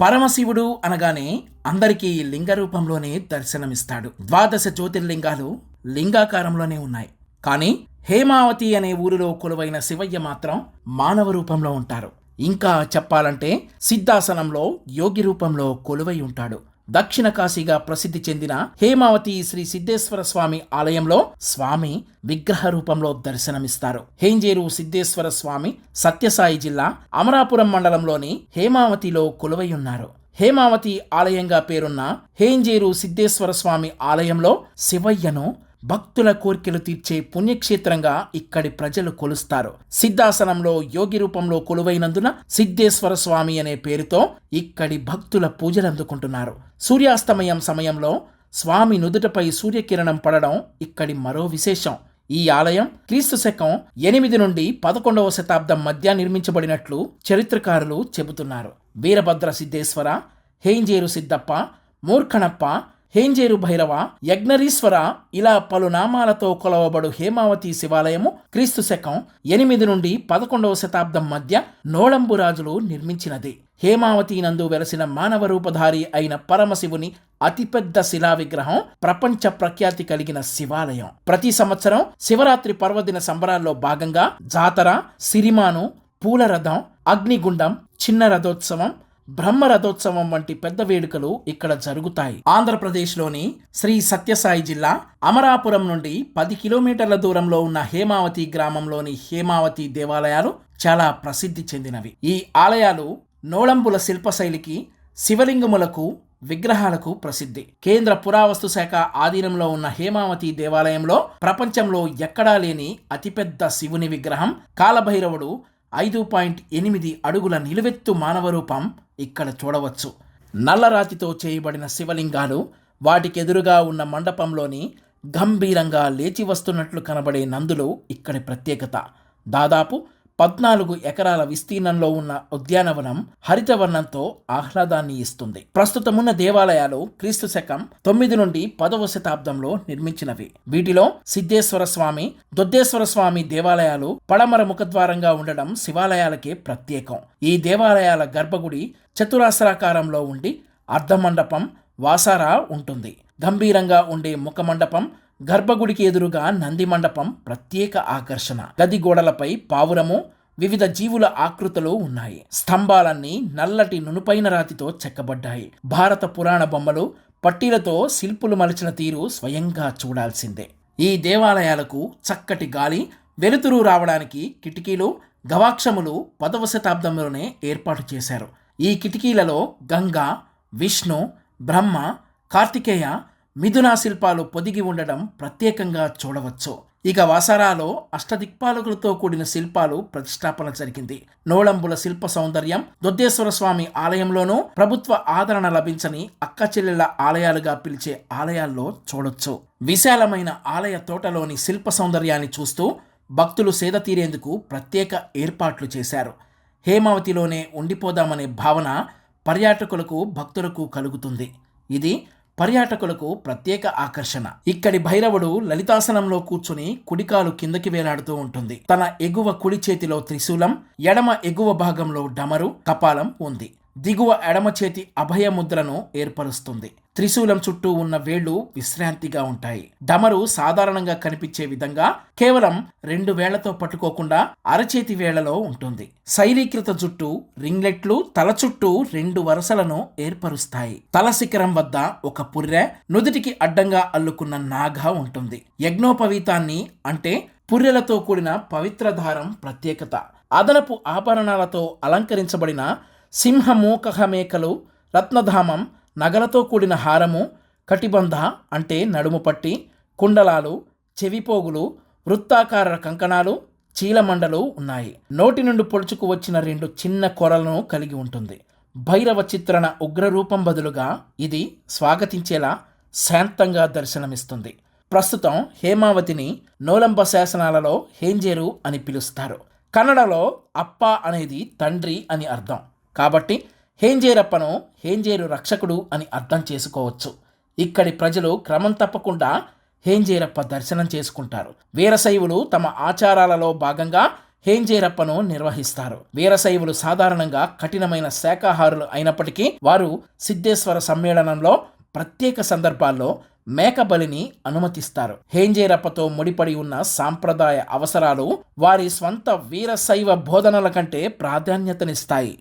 పరమశివుడు అనగానే అందరికీ లింగ రూపంలోనే దర్శనమిస్తాడు. ద్వాదశ జ్యోతిర్లింగాలు లింగాకారంలోనే ఉన్నాయి. కానీ హేమావతి అనే ఊరిలో కొలువైన శివయ్య మాత్రం మానవ రూపంలో ఉంటారు. ఇంకా చెప్పాలంటే సిద్ధాసనంలో యోగి రూపంలో కొలువై ఉంటాడు. దక్షిణ కాశీగా ప్రసిద్ధి చెందిన హేమావతి శ్రీ సిద్ధేశ్వర స్వామి ఆలయంలో స్వామి విగ్రహ రూపంలో దర్శనమిస్తారు. హేంజేరు సిద్ధేశ్వర స్వామి సత్యసాయి జిల్లా అమరాపురం మండలంలోని హేమావతిలో కొలువై ఉన్నారు. హేమావతి ఆలయంగా పేరున్న హేంజేరు సిద్ధేశ్వర స్వామి ఆలయంలో శివయ్యను భక్తుల కోర్కెలు తీర్చే పుణ్యక్షేత్రంగా ఇక్కడి ప్రజలు కొలుస్తారు. సిద్ధాసనంలో యోగి రూపంలో కొలువైనందున సిద్ధేశ్వర స్వామి అనే పేరుతో ఇక్కడి భక్తుల పూజలందుకుంటున్నారు. సూర్యాస్తమయం సమయంలో స్వామి నుదుటపై సూర్యకిరణం పడడం ఇక్కడి మరో విశేషం. ఈ ఆలయం క్రీస్తు శకం 8 నుండి 11వ శతాబ్దం మధ్య నిర్మించబడినట్లు చరిత్రకారులు చెబుతున్నారు. వీరభద్ర సిద్ధేశ్వర, హేంజేరు సిద్దప్ప, మూర్ఖణప్ప, హేంజేరు భైరవ, యజ్ఞరీశ్వర ఇలా పలు నామాలతో కొలవబడు హేమావతి శివాలయము క్రీస్తు శకం 8 నుండి 11వ శతాబ్దం మధ్య నోళంబు రాజులు నిర్మించినది. హేమావతి నందు వెలసిన మానవ రూపధారి అయిన పరమశివుని అతిపెద్ద శిలా విగ్రహం ప్రపంచ ప్రఖ్యాతి కలిగిన శివాలయం. ప్రతి సంవత్సరం శివరాత్రి పర్వదిన సంబరాల్లో భాగంగా జాతర, సిరిమాను, పూల రథం, అగ్నిగుండం, చిన్న రథోత్సవం, బ్రహ్మ రథోత్సవం వంటి పెద్ద వేడుకలు ఇక్కడ జరుగుతాయి. ఆంధ్రప్రదేశ్లోని శ్రీ సత్యసాయి జిల్లా అమరాపురం నుండి 10 కిలోమీటర్ల దూరంలో ఉన్న హేమావతి గ్రామంలోని హేమావతి దేవాలయాలు చాలా ప్రసిద్ధి చెందినవి. ఈ ఆలయాలు నోళంబుల శిల్పశైలికి, శివలింగములకు, విగ్రహాలకు ప్రసిద్ధి. కేంద్ర పురావస్తు శాఖ ఆధీనంలో ఉన్న హేమావతి దేవాలయంలో ప్రపంచంలో ఎక్కడా లేని అతిపెద్ద శివుని విగ్రహం కాలభైరవుడు 5.8 అడుగుల నిలువెత్తు మానవ రూపం ఇక్కడ చూడవచ్చు. నల్లరాతితో చేయబడిన శివలింగాలు, వాటికెదురుగా ఉన్న మండపంలోని గంభీరంగా లేచి వస్తున్నట్లు కనబడే నందులు ఇక్కడి ప్రత్యేకత. దాదాపు 14 ఎకరాల విస్తీర్ణంలో ఉన్న ఉద్యానవనం హరితవర్ణంతో ఆహ్లాదాన్ని ఇస్తుంది. ప్రస్తుతమున్న దేవాలయాలు క్రీస్తు శకం 9 నుండి 10వ శతాబ్దంలో నిర్మించినవి. వీటిలో సిద్ధేశ్వర స్వామి, దొద్దేశ్వర స్వామి దేవాలయాలు పడమర ముఖద్వారంగా ఉండడం శివాలయాలకే ప్రత్యేకం. ఈ దేవాలయాల గర్భగుడి చతురాస్రాకారంలో ఉండి అర్ధమండపం, వాసారా ఉంటుంది. గంభీరంగా ఉండే ముఖమండపం, గర్భగుడికి ఎదురుగా నంది మండపం ప్రత్యేక ఆకర్షణ. గది గోడలపై పావురము, వివిధ జీవుల ఆకృతులు ఉన్నాయి. స్తంభాలన్నీ నల్లటి నునుపైన రాతితో చెక్కబడ్డాయి. భారత పురాణ బొమ్మలు, పట్టీలతో శిల్పులు మలిచిన తీరు స్వయంగా చూడాల్సిందే. ఈ దేవాలయాలకు చక్కటి గాలి, వెలుతురు రావడానికి కిటికీలు, గవాక్షములు 10వ శతాబ్దంలోనే ఏర్పాటు చేశారు. ఈ కిటికీలలో గంగా, విష్ణు, బ్రహ్మ, కార్తికేయ, మిథున శిల్పాలు పొదిగి ఉండడం ప్రత్యేకంగా చూడవచ్చు. ఇక వాసారాలో అష్టదిక్పాలకులతో కూడిన శిల్పాలు ప్రతిష్టాపన జరిగింది. నోళంబుల శిల్ప సౌందర్యం దొద్దేశ్వర స్వామి ఆలయంలోనూ ప్రభుత్వ ఆదరణ లభించని అక్కచెల్లెళ్ల ఆలయాలుగా పిలిచే ఆలయాల్లో చూడొచ్చు. విశాలమైన ఆలయ తోటలోని శిల్ప సౌందర్యాన్ని చూస్తూ భక్తులు సేద తీరేందుకు ప్రత్యేక ఏర్పాట్లు చేశారు. హేమావతిలోనే ఉండిపోదామనే భావన పర్యాటకులకు, భక్తులకు కలుగుతుంది. ఇది పర్యాటకులకు ప్రత్యేక ఆకర్షణ. ఇక్కడి భైరవుడు లలితాసనంలో కూర్చుని కుడికాలు కిందకి వేలాడుతూ ఉంటుంది. తన ఎగువ కుడి చేతిలో త్రిశూలం, ఎడమ ఎగువ భాగంలో డమరు, కపాలం ఉంది. దిగువ ఎడమ చేతి అభయ ముద్రను ఏర్పరుస్తుంది. త్రిశూలం చుట్టూ ఉన్న వేళ్లు విశ్రాంతిగా ఉంటాయి. డమరు సాధారణంగా కనిపించే విధంగా కేవలం 2 వేళ్లతో పట్టుకోకుండా అరచేతి వేళ్లలో ఉంటుంది. శైలీకృత జుట్టు, రింగ్లెట్లు తల చుట్టూ 2 వరసలను ఏర్పరుస్తాయి. తల శిఖరం వద్ద ఒక పుర్రె, నుదుటికి అడ్డంగా అల్లుకున్న నాగ ఉంటుంది. యజ్ఞోపవీతాన్ని అంటే పుర్రెలతో కూడిన పవిత్రధారం ప్రత్యేకత. అదనపు ఆభరణాలతో అలంకరించబడిన సింహమూకహ మేకలు, రత్నధామం, నగలతో కూడిన హారము, కటిబంధ అంటే నడుము పట్టి, కుండలాలు, చెవిపోగులు, వృత్తాకార కంకణాలు, చీలమండలు ఉన్నాయి. నోటి నుండి పొడుచుకు వచ్చిన 2 చిన్న కొరలను కలిగి ఉంటుంది. భైరవ చిత్రణ ఉగ్రరూపం బదులుగా ఇది స్వాగతించేలా శాంతంగా దర్శనమిస్తుంది. ప్రస్తుతం హేమావతిని నోళంబ శాసనాలలో హేంజేరు అని పిలుస్తారు. కన్నడలో అప్ప అనేది తండ్రి అని అర్థం. కాబట్టి హేంజేరప్పను హేంజేరు రక్షకుడు అని అర్థం చేసుకోవచ్చు. ఇక్కడి ప్రజలు క్రమం తప్పకుండా హేంజేరప్ప దర్శనం చేసుకుంటారు. వీరశైవులు తమ ఆచారాలలో భాగంగా హేంజేరప్పను నిర్వహిస్తారు. వీరశైవులు సాధారణంగా కఠినమైన శాకాహారులు అయినప్పటికీ వారు సిద్ధేశ్వర సమ్మేళనంలో ప్రత్యేక సందర్భాల్లో మేక బలిని అనుమతిస్తారు. హేంజేరప్పతో ముడిపడి ఉన్న సాంప్రదాయ అవసరాలు వారి స్వంత వీరశైవ బోధనల కంటే ప్రాధాన్యతనిస్తాయి.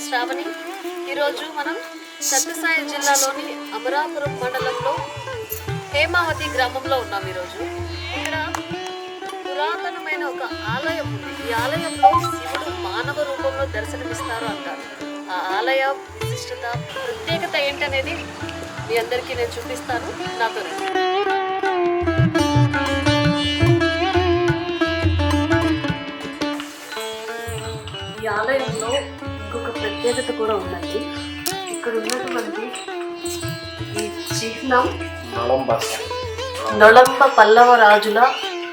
శ్రావణి. ఈరోజు మనం సత్యసాయి జిల్లాలోని అమరాపురం మండలంలో హేమావతి గ్రామంలో ఉన్నాం. ఈరోజు ఇక్కడ పురాతనమైన ఒక ఆలయం ఉంది. ఈ ఆలయంలో శివుడు మానవ రూపంలో దర్శనమిస్తారు అంటారు. ఆ ఆలయ విశిష్టత, ప్రత్యేకత ఏంటనేది మీ అందరికీ నేను చూపిస్తాను. నాతో ఈ ఆలయంలో ఇంకొక ప్రత్యేకత కూడా ఉందండి. ఇక్కడ ఉన్నటువంటి ఈ చిహ్నం నొళంబ పల్లవ రాజుల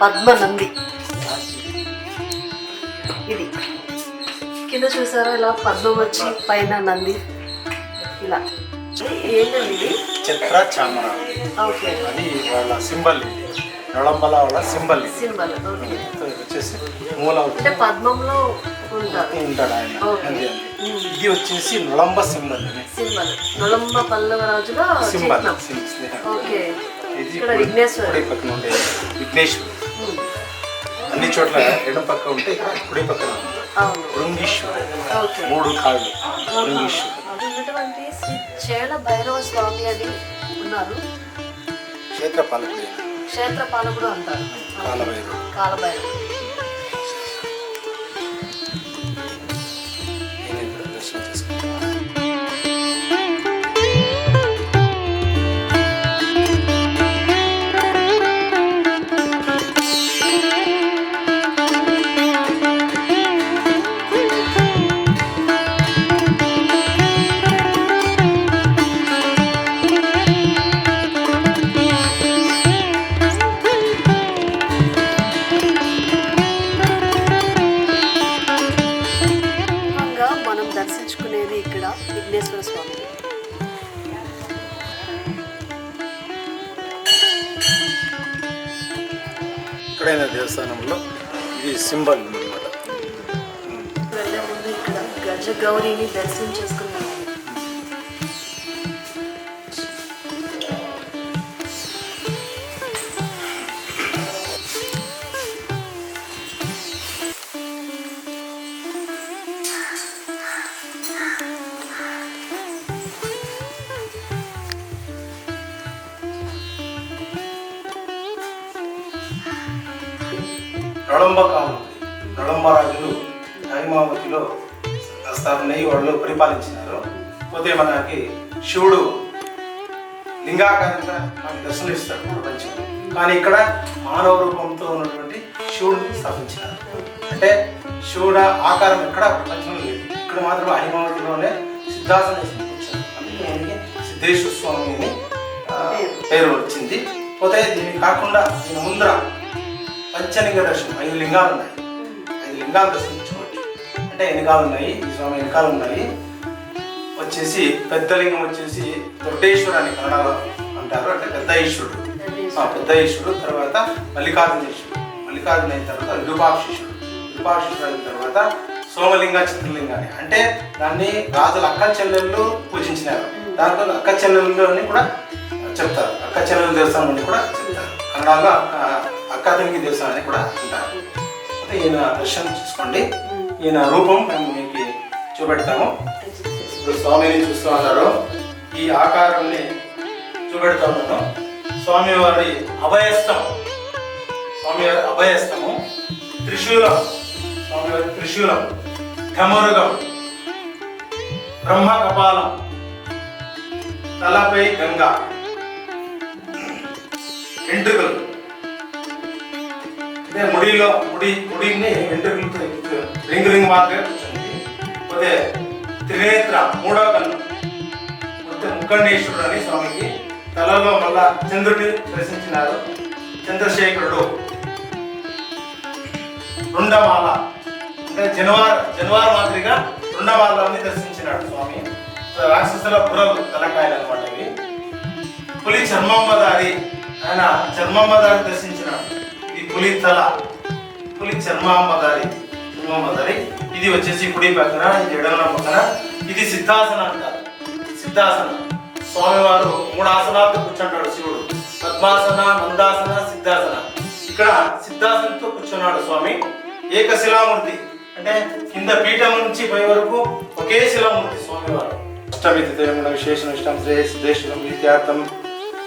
పద్మనంది. ఇది కింద చూసారా, ఇలా పద్మం వచ్చి పైన నంది ఇలా. ఏంటండి ఇది? చిత్ర చామర. ఓకే, అది వాళ్ళ సింబల్. నొళంబల వాళ్ళ సింబల్. వచ్చేసి మూల అంటే పద్మంలో ఉంటాడు ఆయన. ఇది వచ్చేసి నొళంబ సింబల్. నొళంబ పల్లవ రాజుల సింబల్. ఓకే, ఇది కుడి పక్కన ఉండే విఘ్నేశ్వరుడు. అన్ని చోట్ల ఎడం పక్క ఉంటే ఇక్కడ కుడి పక్కన భృంగీశ్వరుడు. 3 కాళ్ళు భృంగీశ్వరుడు. ఉన్నటువంటి శ్రీ చేల భైరవ స్వామి అని ఉన్నారు. క్షేత్రపాలకుడు అంటారు. కాలభైరవుడు. దర్శించుకునేది ఇక్కడ విఘ్నేశ్వర స్వామి. ఇక్కడైన దేవస్థానంలో ఇది సింబల్ అన్నమాట. వెళ్ళే ముందు ఇక్కడ గజ గౌరీని దర్శనం చేసుకున్నాము. నొళంబ రాజులు హైమావతిలో స్థాపనై వాళ్ళు పరిపాలించినారు. పోతే మనకి శివుడు లింగాకారంగా మనకు దర్శనమిస్తాడు ప్రపంచంలో. కానీ ఇక్కడ మానవ రూపంతో ఉన్నటువంటి శివుడిని స్థాపించినారు. అంటే శివుడు ఆకారం ఎక్కడ ప్రపంచంలో లేదు. ఇక్కడ మాత్రం హైమావతిలోనే సిద్ధాసన తీసుకొచ్చారు. అందుకే సిద్ధేశ్వర స్వామి అని పేరు వచ్చింది. పోతే దీన్ని కాకుండా దీని ముందర పంచలింగ దర్శనం 5 లింగాలు ఉన్నాయి. 5 లింగాలు దర్శించుకోవచ్చు. అంటే వెనకాల ఉన్నాయి, ఈ స్వామి వెనకాల ఉన్నాయి. వచ్చేసి పెద్ద లింగం వచ్చేసి దొడ్డేశ్వరు అని కన్నడలో అంటారు, అంటే పెద్ద ఈశ్వరుడు. పెద్ద ఈశ్వరుడు తర్వాత మల్లికార్జునేశ్వరుడు, మల్లికార్జున అయిన తర్వాత విరూపాక్షేశ్వరుడు, విరూపాక్షేశ్వరుడు అయిన తర్వాత సోమలింగ చిత్రలింగాన్ని, అంటే దాన్ని రాజుల అక్క చెల్లెళ్ళు పూజించినారు. దాంట్లో అక్క చెల్లెళ్ళని కూడా చెప్తారు, అక్క చెల్లెల దేవస్థానం అని కూడా చెప్తారు. కన్నడలో అక్క తల్లి దేవస్థానం అని కూడా అంటారు. అయితే ఈయన దర్శనం చేసుకోండి. ఈయన రూపం మేము మీకు చూపెడతాము. ఇప్పుడు స్వామిని చూస్తూ ఉన్నారు, ఈ ఆకారాన్ని చూపెడతా ఉన్నాను. స్వామివారి అభయస్థం, స్వామివారి అభయస్థము, త్రిశూలం, స్వామివారి త్రిశూలం, ఢమరుగం, బ్రహ్మ కపాలం, తలపై గంగా, వెంట్రుకలు అంటే ముడిని వెంట్రుకలతో రింగ్ మాత్రమే కూర్చుంది. పోతే త్రినేత్ర, మూడవ కన్ను, పోతే ముఖండేశ్వరుడు అని స్వామికి. తలలో మళ్ళా చంద్రుడిని దర్శించినారు, చంద్రశేఖరుడు. రుండమాల అంటే జనవార మాదిరిగా రుండమాలని దర్శించినాడు స్వామి. రాక్షసుల బుర్రలు తలకాయలు అనమాట ఇవి. పులి చర్మమ్మదారి, ఆయన చర్మమ్మదారి దర్శించినాడు. ఇది పులి తల, పులి చర్మమ్మదారి. ఇది వచ్చేసి కుడి పక్కన, ఇది ఎడమ పక్కన. ఇది సిద్ధాసన అంటారు, సిద్ధాసనం. స్వామివారు 3 ఆసనాలతో కూర్చుంటాడు శివుడు, పద్మాసన, మందాసన, సిద్ధాసన. ఇక్కడ సిద్ధాసనంతో కూర్చున్నాడు స్వామి. ఏకశిలామూర్తి అంటే కింద పీఠం నుంచి పై వరకు ఒకే శిలామూర్తి స్వామివారు. అష్టమితిమ విశేషణ ఇష్టం శ్రేయస్సుదేశం విద్యార్థం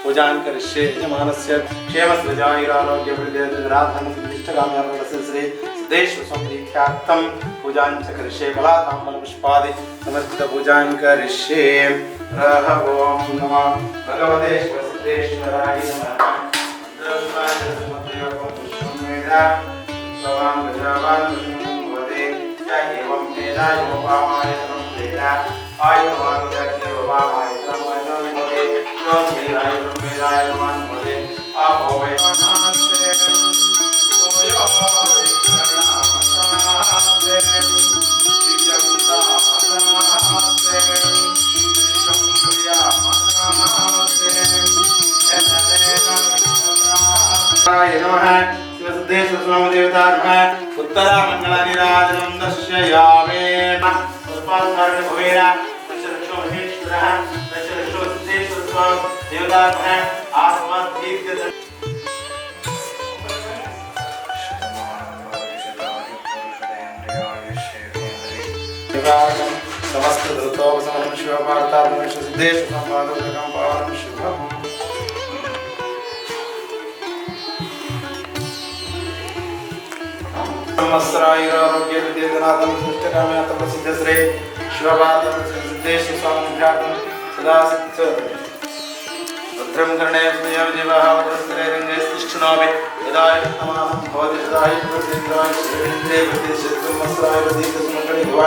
పూజాన్ కరిష్యే యజమానస్య క్షేమస్రజాయురారోగ్య వృద్ధిరాధనం ఇష్టకామ్యార్థం శ్రీ సిద్ధేశ్వర సంప్రీత్యార్థం పూజాన్ చ కరిష్యే కళాతాంబల పుష్పాది సమర్పిత పూజాన్ కరిష్యే. ఓం నమః భగవతే సిద్ధేశ్వరాయ నమః. భగవాన్ గజావాన్ వదే ఏవం వేదాయ ఉపామాయ వేదా ఆయుర్వాద ఉపామాయ వదే ఓం వేదాయ వేదాయ వదే ఆభోవే నమస్తే ఓయో కరుణామస్తే దివ్యగుణామస్తే విష్ణుప్రియామస్తే నమః. सिद्धेश्वर स्वामी देवता उत्तरा मंगल निराजनम दर्शयामे. पुष्पालंकारणे भवेन दशरक्षो महेश्वरः दशरक्षो सिद्धेश्वर स्वामी देवता आस्मत् दीर्घ समस्त धृतोपशमनं शिवपार्थार्थं सिद्धेश्वर संपादकं पावनं शुभम्. ब्रह्मस्रायुरारोग्य विद्यानाथं सृष्टकाम्यार्थं प्रसिद्धश्रे शिवपार्थं सिद्धेश्वर स्वामिभ्यार्थं सदा सिद्ध भद्रं कर्णेय स्मयाविदेवः वरस्त्रैरङ्गे तिष्ठुनामि यदा यत्तमानं भवति सदा यत्प्रसिद्धाय श्रीन्द्रे ब्रह्मस्रायुर्दीर्घसुमङ्गले भव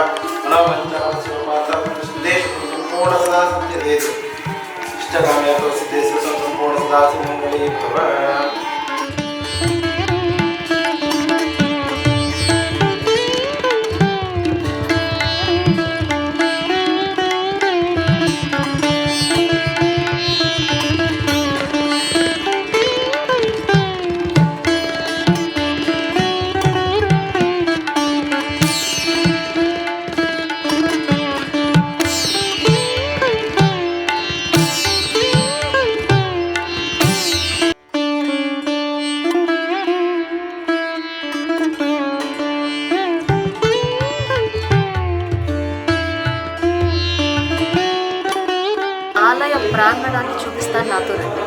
मनोवञ्चः शिवपार्थं सिद्धेश्वर सम्पूर्ण सदा सिद्ध्यते इष्टकाम्यार्थं सिद्धेश्वर सम्पूर्ण सदा सिद्धिमङ्गले भव. ఆలయ ప్రాంగణాన్ని చూపిస్తాను, నాతో రండి.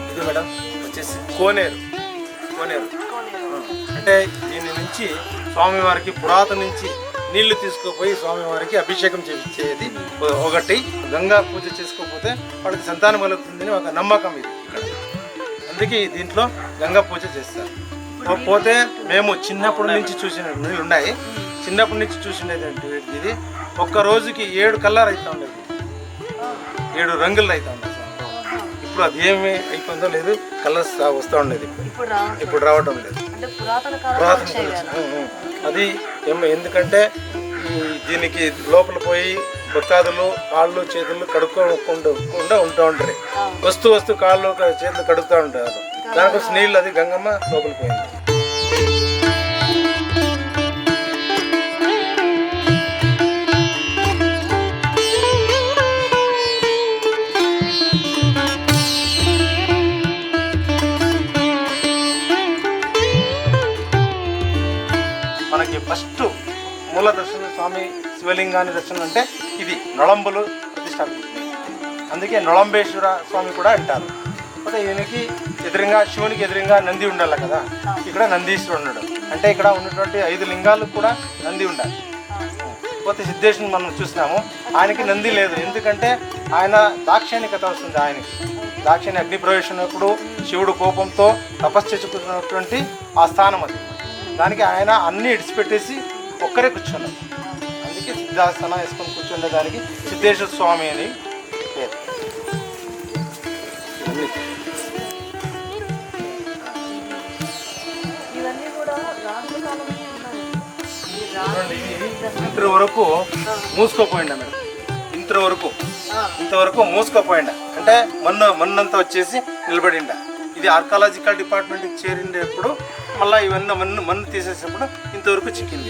ఇది మేడం వచ్చేసి కోనేరు. అంటే దీని నుంచి స్వామివారికి పురాతన నుంచి నీళ్లు తీసుకుపోయి స్వామివారికి అభిషేకం చేయించేది ఒకటి. గంగా పూజ చేసుకోకపోతే వాడికి సంతానం కలుగుతుందని ఒక నమ్మకం ఇది ఇక్కడ. అందుకే దీంట్లో గంగా పూజ చేస్తారు. పోతే మేము చిన్నప్పటి నుంచి చూసిన నీళ్ళు ఉన్నాయి. చిన్నప్పటి నుంచి చూసినది ఇది ఒక్క రోజుకి 7 కలర్ అవుతా ఉండేది, 7 రంగులు అవుతా ఉండేది. ఇప్పుడు అది ఏమి అయిపోయిందో లేదు, కలర్స్ వస్తూ ఉండేది. ఇప్పుడు రావడం లేదు. అది ఎందుకంటే దీనికి లోపల పోయి భక్తాదులు కాళ్ళు చేతులు కడుక్కోకుండా ఉంటూ ఉంటారు. వస్తూ కాళ్ళు చేతులు కడుగుతూ ఉంటారు. దానికోసం నీళ్ళు అది గంగమ్మ లోపల పోయింది. మనకి ఫస్ట్ మూల దర్శన స్వామి శివలింగాన్ని దర్శనం అంటే ఇది నొళంబులు ప్రతిష్టాపించింది. అందుకే నొళంబేశ్వర స్వామి కూడా అంటారు. అయితే ఈయనకి ఎదురుగా శివునికి ఎదురుగా నంది ఉండాలి కదా, ఇక్కడ నందీశ్వరుడు ఉన్నాడు. అంటే ఇక్కడ ఉన్నటువంటి 5 లింగాలకు కూడా నంది ఉండాలి. పోతే సిద్ధేశ్వరుని మనం చూసినాము, ఆయనకి నంది లేదు. ఎందుకంటే ఆయన దాక్షాయణికత వస్తుంది. ఆయనకి దాక్షాయణి అగ్ని ప్రవేశినప్పుడు శివుడు కోపంతో తపస్సు చేసుకున్నటువంటి ఆ స్థానం అది. దానికి ఆయన అన్నీ ఇడిచిపెట్టేసి ఒక్కరే కూర్చున్నారు. అందుకే సిద్ధాసనం వేసుకొని కూర్చుండే దానికి సిద్ధేశ్వర స్వామి అని పేరు. ఇంతవరకు మూసుకోపోయిండ మేడం, ఇంతవరకు మూసుకోపోయిండ. అంటే మన్నంతా వచ్చేసి నిలబడిండ. ఇది ఆర్కాలజికల్ డిపార్ట్మెంట్కి చేరిండేప్పుడు మళ్ళీ ఇవన్నీ మన్ను తీసేసినప్పుడు ఇంతవరకు చిక్కింది,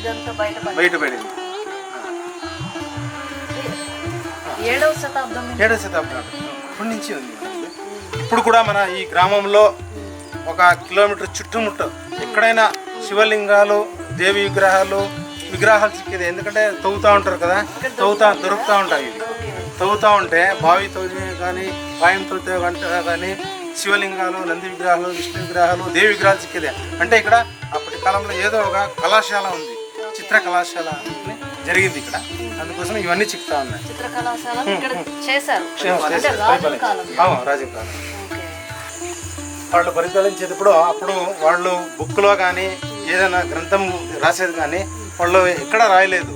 బయటపడింది. 7వ శతాబ్దం ఇప్పటి నుంచి ఉంది. ఇప్పుడు కూడా మన ఈ గ్రామంలో 1 కిలోమీటర్ చుట్టుముట్ట ఎక్కడైనా శివలింగాలు, దేవి విగ్రహాలు చిక్కేది. ఎందుకంటే తవ్వుతూ ఉంటారు కదా, దొరుకుతూ ఉంటాయి. తవ్వుతూ ఉంటే బావి తవ్వి కానీ వాయం తవ్వుతే కానీ శివలింగాలు, నంది విగ్రహాలు, విష్ణు విగ్రహాలు, దేవి విగ్రహాలు చిక్కేదే. అంటే ఇక్కడ అప్పటి కాలంలో ఏదో ఒక కళాశాల ఉంది, చిత్ర కళాశాల జరిగింది ఇక్కడ. అందుకోసం ఇవన్నీ చిక్కుతా ఉన్నాయి. రాజకాలం వాళ్ళు పరిపాలించేటప్పుడు అప్పుడు వాళ్ళు బుక్లో కానీ ఏదైనా గ్రంథం రాసేది కానీ వాళ్ళు ఎక్కడ రాయలేదు.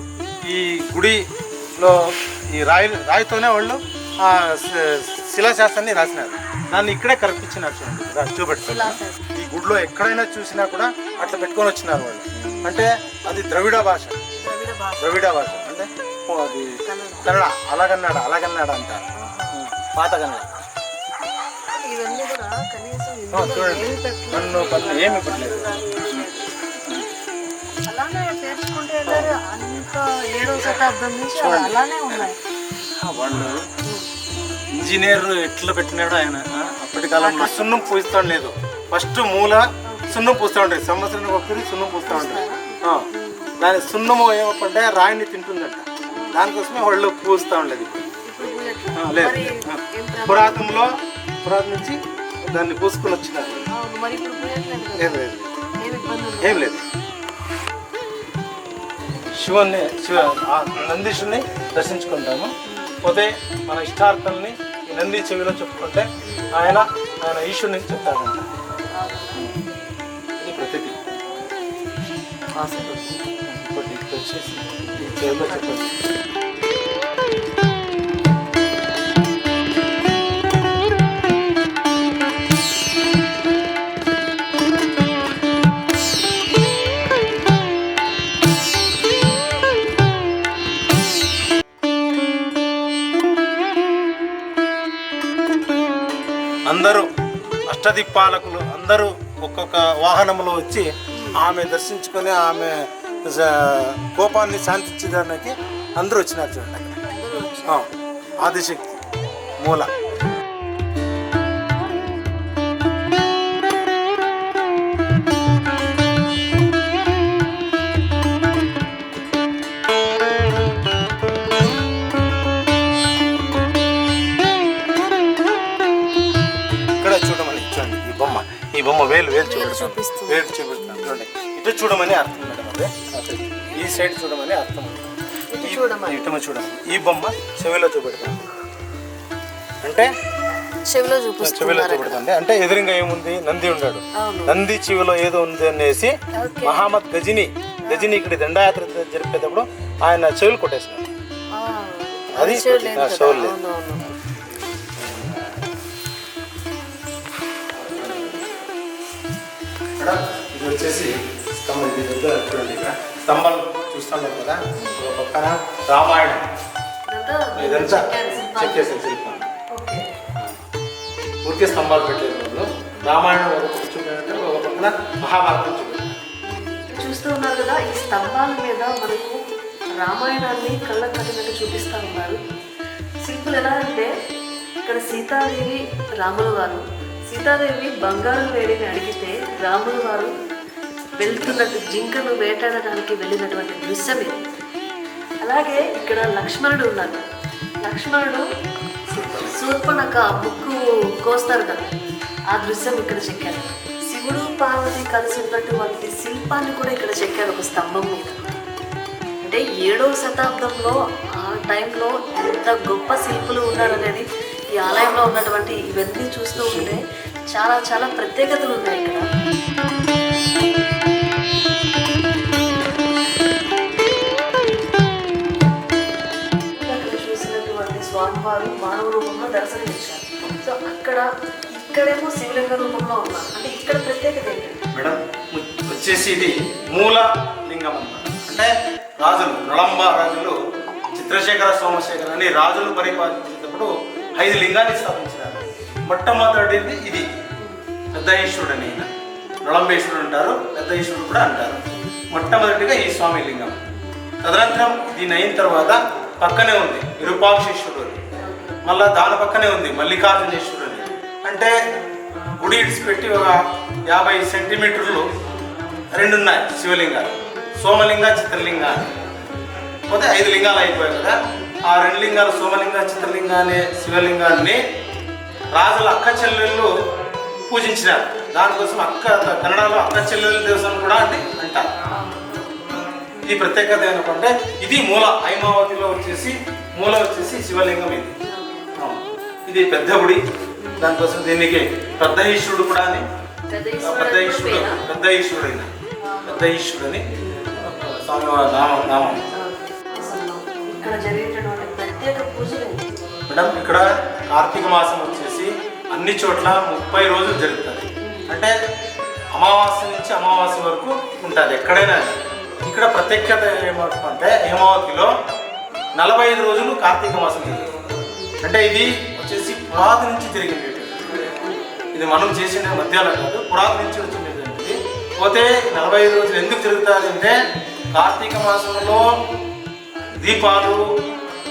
ఈ గుడిలో ఈ రాయితోనే వాళ్ళు శిలాశాస్త్రాన్ని రాసినారు. దాన్ని ఇక్కడే కల్పించినారు. చూపెట్టారు. ఈ గుడిలో ఎక్కడైనా చూసినా కూడా అట్లా పెట్టుకొని వచ్చినారు వాళ్ళు. అంటే అది ద్రవిడ భాష అంటే అది కన్నడ, అలాగన్నాడు అంటారు, పాత కన్నడ. చూడండి, పన్ను ఏమి పెట్టలేదు. వాళ్ళు ఇంజనీర్ ఎట్లా పెట్టినాడు ఆయన. అప్పటి కాలంలో సున్నం పూస్తూ లేదు. ఫస్ట్ మూల సున్నం పూస్తూ ఉండేది. సంవత్సరానికి ఒకటి సున్నం పూస్తూ ఉంటారు. దాని సున్నము ఏమంటే రాయిని తింటుందంట. దానికోసమే వాళ్ళు పూస్తూ ఉండేది. లేదు, పురాతన నుంచి దాన్ని పూసుకొని వచ్చినారు. ఏం లేదు. నందీశ్వరుని దర్శించుకుంటాము. పోతే మన ఇష్టార్థాలని ఈ నంది చెవిలో చెప్పుకుంటే ఆయన ఈశ్వరుని చెప్తాడంట. ఇది ప్రతిదీ వచ్చేసి ఈ చెవిలో చెప్పండి. అందరూ అష్టదిక్పాలకులు అందరూ ఒక్కొక్క వాహనంలో వచ్చి ఆమె దర్శించుకొని ఆమె కోపాన్ని శాంతించడానికి అందరూ వచ్చినారు. చూడండి, ఆదిశక్తి మూల. ఈ బొమ్మ వేలు చూపిస్తాను. చూడండి, ఇటు చూడమని అర్థం మేడం. అదే ఈ సైడ్ చూడమని అర్థం. ఇటు చూడమని. ఈ బొమ్మ చెవిలో చూపెడతాను. అంటే చెవిలో చెవిలో చూపిస్తున్నారు. చూపెడుతుంది. అంటే ఎదురుగా ఏముంది, నంది ఉన్నాడు, అవును. నంది చెవిలో ఏదో ఉంది అనేసి ఓకే. మహమ్మద్ గజని ఇక్కడ దండయాత్ర జరిపేటప్పుడు ఆయన చెవులు కొట్టేసినాడు. ఆ, అది చెవులు లేదు కదా. చెవులు లేదు. అవునవును. ఇక్కడ ఇది వచ్చేసి స్తంభం, ఇది పెద్ద చూడండి, ఇక్కడ స్తంభాలు చూస్తున్నారు కదా, ఒక పక్కన రామాయణం ఇదంతా చెక్కేసారు శిల్పం. ఓకే. ఊరికే స్తంభాలు పెట్టలేదు వాళ్ళు, రామాయణం ఒక పక్క చూపెట్టారు, ఒక పక్కన మహాభారతం చూపెట్టారు. చూస్తూ ఉన్నారు కదా, ఈ స్తంభాల మీద మనకు రామాయణాన్ని కళ్ళకు కట్టినట్టు చూపిస్తూ ఉన్నారు. శిల్పులు ఎలా అంటే, ఇక్కడ సీతాదేవి రాములు వారు, సీతాదేవి బంగారు వేడిని అడిగితే రాములు వారు వెళ్తున్నట్టు జింకను వేటాడడానికి వెళ్ళినటువంటి దృశ్యం ఇది. అలాగే ఇక్కడ లక్ష్మణుడు ఉన్నారు. లక్ష్మణుడు శూర్పణఖ ముక్కు కోస్తారు కదా, ఆ దృశ్యం ఇక్కడ చెక్కారు. శివుడు పార్వతి కలిసి ఉన్నటువంటి శిల్పాన్ని కూడా ఇక్కడ చెక్కారు ఒక స్తంభం మీద. అంటే 7వ శతాబ్దంలో ఆ టైంలో ఎంత గొప్ప శిల్పులు ఉన్నారనేది ఈ ఆలయంలో ఉన్నటువంటి ఇవన్నీ చూస్తూ ఉంటే చాలా చాలా ప్రత్యేకతలు ఉన్నాయి ఇక్కడ. అక్కడ చూసినటువంటి స్వామివారు మానవ రూపంలో దర్శనమిచ్చారు. సో ఇక్కడేమో శివలింగ రూపంలో ఉన్నారు. అంటే ఇక్కడ ప్రత్యేకత ఏంటంటే మేడం వచ్చేసి ఇది మూల లింగం అన్నమాట. అంటే రాజులు, నళంబ రాజులు, చిత్రశేఖర సోమశేఖర అని రాజులు పరిపాలించేటప్పుడు 5 లింగాన్ని స్థాపించారు. మొట్టమొదటిది ఇది పెద్ద ఈశ్వరుడు అని, నళంబేశ్వరుడు అంటారు, పెద్ద ఈశ్వరుడు కూడా అంటారు. మొట్టమొదటిగా ఈ స్వామి లింగం. తదనంతరం దీని అయిన తర్వాత పక్కనే ఉంది విరూపాక్షేశ్వరుడు అని, మళ్ళీ దాని పక్కనే ఉంది మల్లికార్జునేశ్వరుడు అని. అంటే గుడి ఇడిచిపెట్టి ఒక 50 సెంటీమీటర్లు 2 ఉన్నాయి శివలింగాలు, సోమలింగ చిత్రలింగ అని. పోతే 5 లింగాలు అయిపోయాయి కదా. ఆ 2 లింగాలు సోమలింగ చిత్రలింగ అనే శివలింగాన్ని రాజుల అక్క చెల్లెళ్ళు పూజించినారు. దానికోసం కన్నడలో అక్క చెల్లెళ్ళ దేవస్థానం కూడా అని అంటారు. ఈ ప్రత్యేకత ఏంటంటే ఇది మూల హైమావతిలో వచ్చేసి శివలింగం ఇది. ఇది పెద్ద గుడి, దానికోసం దీనికి పెద్ద ఈశ్వరుడు కూడా అని, పెద్ద ఈశ్వరుడని స్వామివారి నామం. ఇక్కడ జరిగేటటువంటి ప్రత్యేక పూజలు మేడం ఇక్కడ కార్తీక మాసం వచ్చేసి అన్ని చోట్ల 30 రోజులు జరుగుతుంది. అంటే అమావాస్య నుంచి అమావాస్య వరకు ఉంటుంది ఎక్కడైనా. ఇక్కడ ప్రత్యేకత ఏమంటే హేమావతిలో 45 రోజులు కార్తీక మాసం జరుగుతుంది. అంటే ఇది వచ్చేసి పురాతి నుంచి జరిగింది. ఇది మనం చేసిన మధ్యాహ్నం కాదు, పురాతి నుంచి వచ్చింది. పోతే 45 రోజులు ఎందుకు జరుగుతుంది అంటే కార్తీక మాసంలో దీపాలు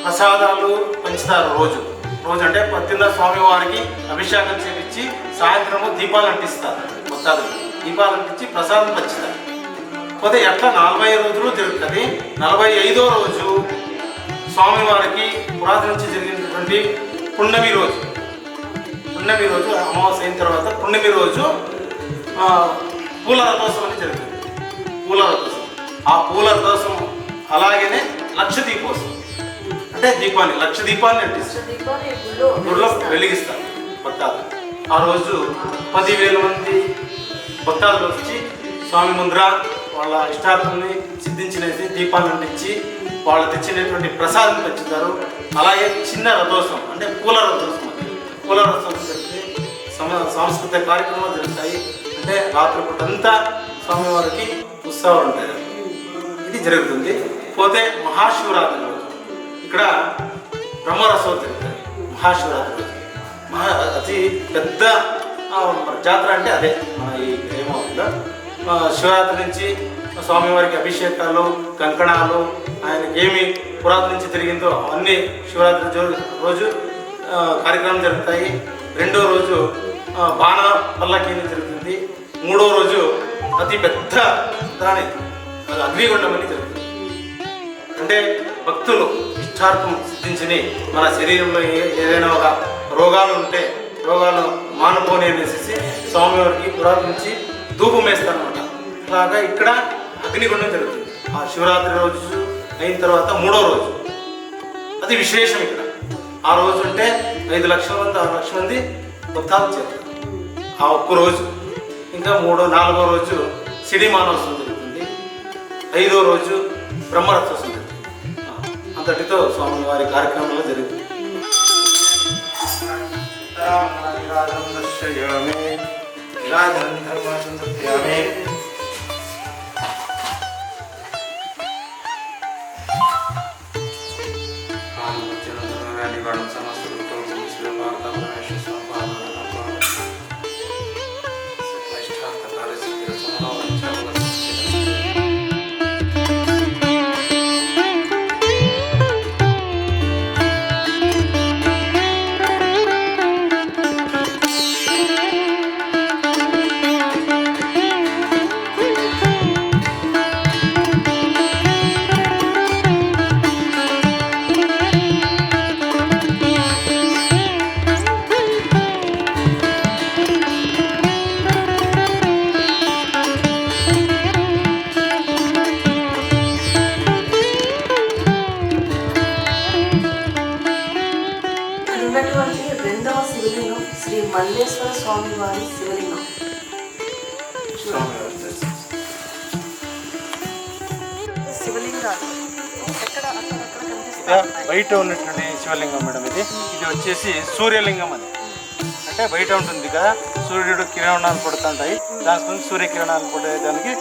ప్రసాదాలు పంచుతారు. రోజు అంటే పొద్దున్న స్వామివారికి అభిషేకం చేపించి సాయంత్రము దీపాలు అంటిస్తారు. మొత్తాలు దీపాలు అంటించి ప్రసాదం పంచుతారు. పోతే ఎట్లా 40 రోజులు జరుగుతుంది. 45వ రోజు స్వామివారికి పురాతి నుంచి జరిగినటువంటి పున్నమి రోజు అమావాస్య అయిన తర్వాత పున్నమి రోజు పూల రథోత్సవం అని జరుగుతుంది. ఆ పూల రథోత్సవం అలాగనే లక్ష దీపోత్సవం. అంటే లక్ష దీపాన్ని అంటిస్తారు, గుడిలో వెలిగిస్తారు భక్తాలు. ఆ రోజు 10,000 మంది భక్తాలు వచ్చి స్వామి ముందర వాళ్ళ ఇష్టార్థాన్ని సిద్ధించినది దీపాలను అంటించి వాళ్ళు తెచ్చినటువంటి ప్రసాదం పెంచుతారు. అలాగే చిన్న రథోత్సవం అంటే పూల రథోత్సవం జరిగితే సాంస్కృతిక కార్యక్రమాలు జరుగుతాయి. అంటే రాత్రిపూట అంతా స్వామివారికి ఉత్సవాలు ఉంటాయి. ఇది జరుగుతుంది. పోతే మహాశివరాత్రి రోజు ఇక్కడ బ్రహ్మరసోత్సవం జరుగుతుంది. మహాశివరాత్రి రోజు అతి పెద్ద జాతర అంటే అదే మన ఈ హేమావతిలో. శివరాత్రి నుంచి స్వామివారికి అభిషేకాలు, కంకణాలు, ఆయనకి ఏమి పురాతన నుంచి జరిగిందో అవన్నీ శివరాత్రి రోజు కార్యక్రమం జరుగుతాయి. 2వ రోజు బాణ పల్లకి జరుగుతుంది. 3వ రోజు అతి పెద్ద దాని అగ్నిగుండం అని జరుగుతుంది. అంటే భక్తులు ఇష్టార్థం సిద్ధించని మన శరీరంలో ఏదైనా ఒక రోగాలు ఉంటే రోగాలు మానుకోని అనేసి స్వామివారికి పురాతన నుంచి ధూపం వేస్తారనమాట. అలాగా ఇక్కడ అగ్నిగుండం జరుగుతుంది. ఆ శివరాత్రి రోజు అయిన తర్వాత 3వ రోజు అది విశేషం. ఇక్కడ ఆ రోజు అంటే 5 లక్షల మంది 6 లక్షల మంది భక్తాలు చేస్తారు ఆ ఒక్క రోజు. ఇంకా 3వ 4వ రోజు సిడి మానోత్సవం జరుగుతుంది. 5వ రోజు బ్రహ్మరథోత్సవం జరుగుతుంది. అంతటితో స్వామివారి కార్యక్రమాలు జరుగుతుంది. ఉన్నటువంటి రెండవ శివలింగం శ్రీ మల్లేశ్వర స్వామి వారి శివలింగం. శివలింగాలు ఎక్కడ అక్కడక్కడ కనిపిస్తాయి. బయట ఉన్నటువంటి శివలింగం మేడం ఇది వచ్చేసి సూర్యలింగం అని. అంటే బయట ఉంటుంది కదా, సూర్యుడు కిరణాలు పడుతుంటాయి, దాని సూర్యకిరణాలు పడేదానికి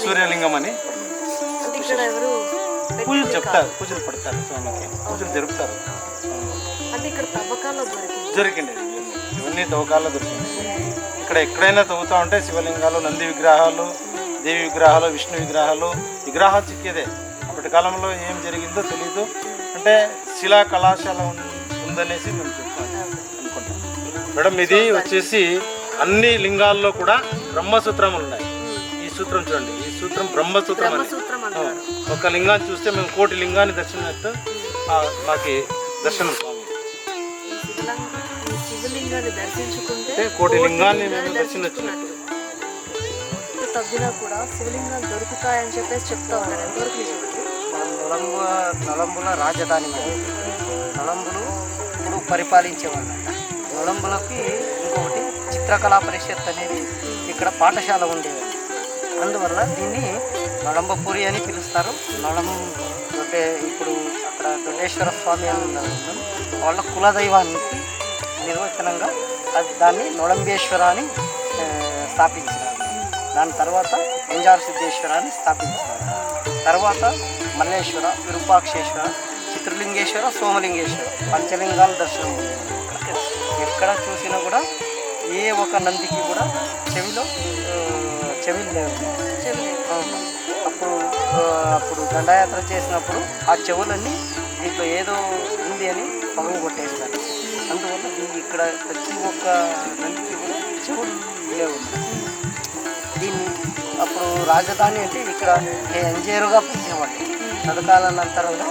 సూర్యలింగం అని ఇక్కడ ఎవరు పూజలు చెప్తారు, పూజలు పడతారు, స్వామికి పూజలు జరుపుతారు. అంటే ఇక్కడ తవ్వకాల్లో దొరికింది ఇవన్నీ తవ్వకాల్లో దొరికింది. ఇక్కడ ఎక్కడైనా తవ్వుతూ ఉంటే శివలింగాలు, నంది విగ్రహాలు, దేవి విగ్రహాలు, విష్ణు విగ్రహాలు చిక్కేదే. అప్పటి కాలంలో ఏం జరిగిందో తెలీదు. అంటే శిలా కళాశాల ఉందనేసి మేము చెప్తాను అనుకుంటాం మేడం. ఇది వచ్చేసి అన్ని లింగాల్లో కూడా బ్రహ్మసూత్రములు ఉన్నాయి. ఈ సూత్రం చూడండి, ఈ సూత్రం బ్రహ్మసూత్రం అని. ఒక లింగాన్ని చూస్తే మేము కోటి లింగాన్ని దర్శనట్టు మాకు దర్శనం స్వామి. శివలింగాన్ని దర్శించుకుంటే కోటి లింగాన్ని మేము దర్శించినట్టు. తవ్వినా కూడా శివలింగాలు దొరుకుతాయని చెప్పేసి చెప్తా ఉన్నారు. ఎంతవరకు నలంబుల రాజధాని. నలంబులు ఇప్పుడు పరిపాలించేవాళ్ళంట. నలంబులకి ఇంకొకటి చిత్రకళా పరిషత్ అనేది ఇక్కడ పాఠశాల ఉండేది. అందువల్ల దీన్ని నలంబపురి అని పిలుస్తారు. అంటే ఇప్పుడు అక్కడ దొడ్డేశ్వర స్వామి అని ఉన్నారు, వాళ్ళ కులదైవానికి నిర్వచనంగా దాన్ని నొళంబేశ్వర అని స్థాపించారు. దాని తర్వాత ఎంజార్ సిద్ధేశ్వర అని స్థాపించారు. తర్వాత మల్లేశ్వర, విరూపాక్షేశ్వర, చిత్రలింగేశ్వర, సోమలింగేశ్వర పంచలింగాల దర్శనం ఉంది. ఎక్కడ చూసినా కూడా ఏ ఒక నందికి కూడా చెవిలో చెవిలు లేవు. అప్పుడు దండయాత్ర చేసినప్పుడు ఆ చెవులన్నీ దీంట్లో ఏదో ఉంది అని పగలు కొట్టేస్తారు. అందువల్ల ఇక్కడ ప్రతి ఒక్క నందికి కూడా చెవులు లేవు. దీన్ని అప్పుడు రాజధాని అంటే ఇక్కడ ఎంజేరుగా పిలిచేవాళ్ళు. చదకాలనంతరంగా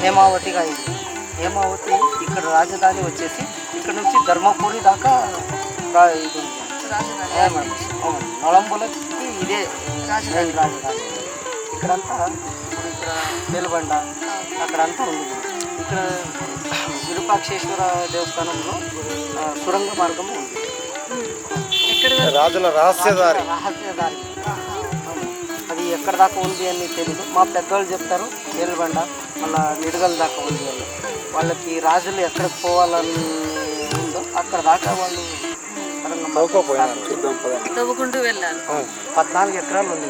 హేమావతిగా అయింది. హేమావతి ఇక్కడ రాజధాని వచ్చేసి ఇక్కడ నుంచి ధర్మపురి దాకా ఇది నలంబులకి ఇదే రాజధాని. ఇక్కడంతా ఇప్పుడు ఇక్కడ వెలుబండ అక్కడంతా ఉంది. ఇక్కడ విరూపాక్షేశ్వర దేవస్థానంలో సురంగ మార్గం ఉంది. రాజుల రహస్యదారి అది ఎక్కడ దాకా ఉంది అని తెలియదు. మా పెద్దవాళ్ళు చెప్తారు వెలుబండ మళ్ళీ నిడుగల దాకా ఉంది అని. వాళ్ళకి రాజులు ఎక్కడికి పోవాలని ఉందో అక్కడ దాకా వాళ్ళు తవ్వుకుంటూ వెళ్ళాలి. 14 ఎకరాలు ఉంది.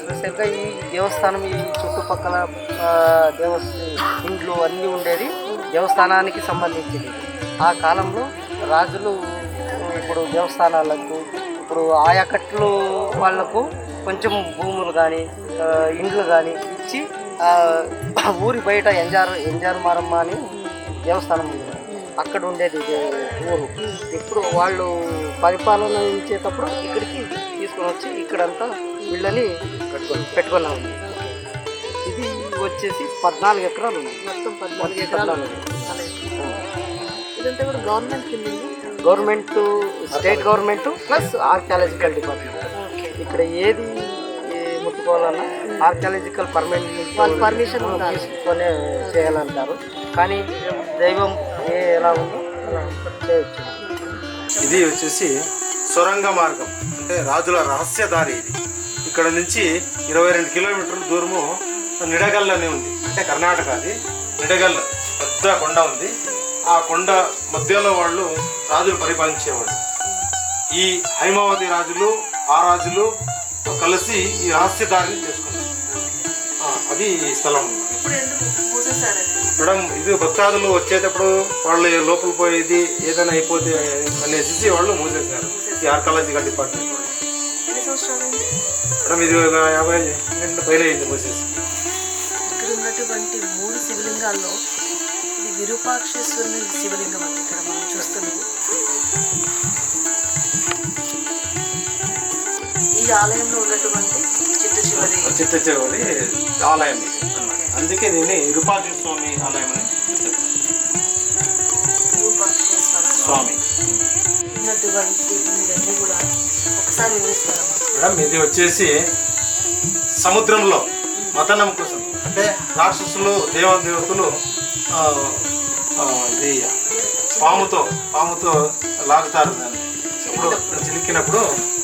స్పెషల్గా ఈ దేవస్థానం ఈ చుట్టుపక్కల ఇండ్లు అన్నీ ఉండేది దేవస్థానానికి సంబంధించింది. ఆ కాలంలో రాజులు ఇప్పుడు దేవస్థానాలకు ఇప్పుడు ఆయకట్లు వాళ్లకు కొంచెం భూములు కానీ ఇండ్లు కానీ ఇచ్చి ఊరి బయట ఎంజారు మారమ్మ అని దేవస్థానం ఉంది, అక్కడ ఉండేది ఊరు. ఇప్పుడు వాళ్ళు పరిపాలన ఇచ్చేటప్పుడు ఇక్కడికి తీసుకొని వచ్చి ఇక్కడంతా వీళ్ళని పెట్టుకున్నాము. ఇది వచ్చేసి 14 ఎకరాలు ఉంది. మొత్తం 14 ఎకరాలు. ఇదంతా కూడా గవర్నమెంట్ కింద, government, state government plus archaeological department. ఇక్కడ ఏది ముట్టుకోవాలన్నా ఆర్కియాలజికల్ పర్మిషన్ తీసుకొనే చేయాలంటారు. కానీ దైవం ఎలా ఉందో చేయొచ్చు. ఇది వచ్చేసి సొరంగ మార్గం, అంటే రాజుల రహస్యదారి. ఇది ఇక్కడ నుంచి 22 కిలోమీటర్ల దూరము నిడగల్ అని ఉంది, అంటే కర్ణాటక. అది నిడగల్ పెద్ద కొండ ఉంది. ఆ కొండ మధ్యలో వాళ్ళు రాజులు పరిపాలించేవాళ్ళు. ఈ హైమావతి రాజులు ఆ రాజులు కలిసి ఈ రహస్యదారిని చేసుకున్నారు. అది ఈ స్థలం. ఇప్పుడు ఎందుకు మూసేశారండి? మేడం, ఇది భక్తాదులు వచ్చేటప్పుడు వాళ్ళు లోపల పోయేది ఏదైనా అయిపోతే అనేసి వాళ్ళు మూసేసినారు. ఈ ఆర్కాలజికల్ డిపార్ట్మెంట్ వాళ్ళు. ఎన్ని సంవత్సరాలండి? మేడం, ఇది 50 పైన అయింది మూసేసి. ఇక్కడ ఉన్నటువంటి 3 శివలింగాల్లో ఇది విరూపాక్షేశ్వరుని శివలింగం అండి ఇక్కడ మనం చూస్తున్నది. ఈ ఆలయంలో ఉన్నటువంటి చిట్ట చివరి ఆలయం ఇది. అందుకే దీన్ని విరూపాక్ష స్వామి ఆలయం అని చెప్తారు. స్వామి ఉన్నటువంటి ఇవన్నీ కూడా ఒకసారి వివరిస్తారా మేడం? ఇది వచ్చేసి సముద్రంలో మతనం కోసం, అంటే రాక్షసులు దేవతలు ఇది పాముతో లాగుతారు. దాన్ని ఎప్పుడు చిలికినప్పుడు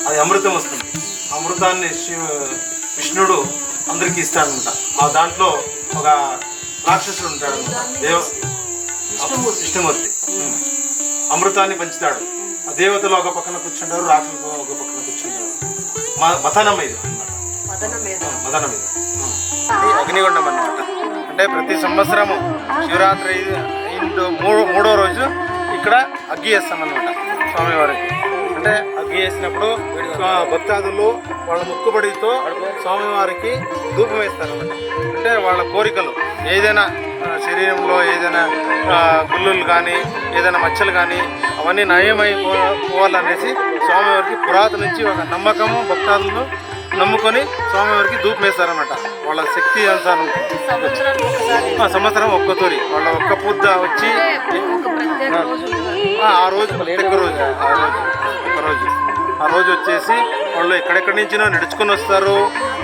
అది అమృతం వస్తుంది. అమృతాన్ని విష్ణుడు అందరికీ ఇస్తాడనమాట. ఆ దాంట్లో ఒక రాక్షసుడు ఉంటాడు అనమాట, విష్ణుమూర్తి. అమృతాన్ని పంచుతాడు. ఆ దేవతలు ఒక పక్కన కూర్చుంటారు, రాక్షసులు ఒక పక్కన కూర్చుంటారు. మథనం ఇది అనమాట, మదనం ఇది. అగ్నిగుండం అన్నమాట. అంటే ప్రతి సంవత్సరము శివరాత్రి మూడో రోజు ఇక్కడ అగ్గి వేస్తాం అన్నమాట స్వామివారికి. అంటే అగ్గి వేసినప్పుడు భక్తాదులు వాళ్ళ మొక్కుబడితో స్వామివారికి ధూపం వేస్తారన్నమాట. అంటే వాళ్ళ కోరికలు ఏదైనా శరీరంలో ఏదైనా గుల్లులు కానీ ఏదైనా మచ్చలు కానీ అవన్నీ నయమైపోవాలనేసి స్వామివారికి పురాతన నుంచి ఒక నమ్మకము. భక్తాదులు నమ్ముకొని స్వామివారికి ధూపం వేస్తారన్నమాట. వాళ్ళ శక్తి అనుసారం సంవత్సరం ఒక్కతూరి వాళ్ళ ఒక్క పూజ వచ్చి ఆ రోజు ఆ రోజు వచ్చేసి వాళ్ళు ఎక్కడెక్కడి నుంచినో నడుచుకొని వస్తారు,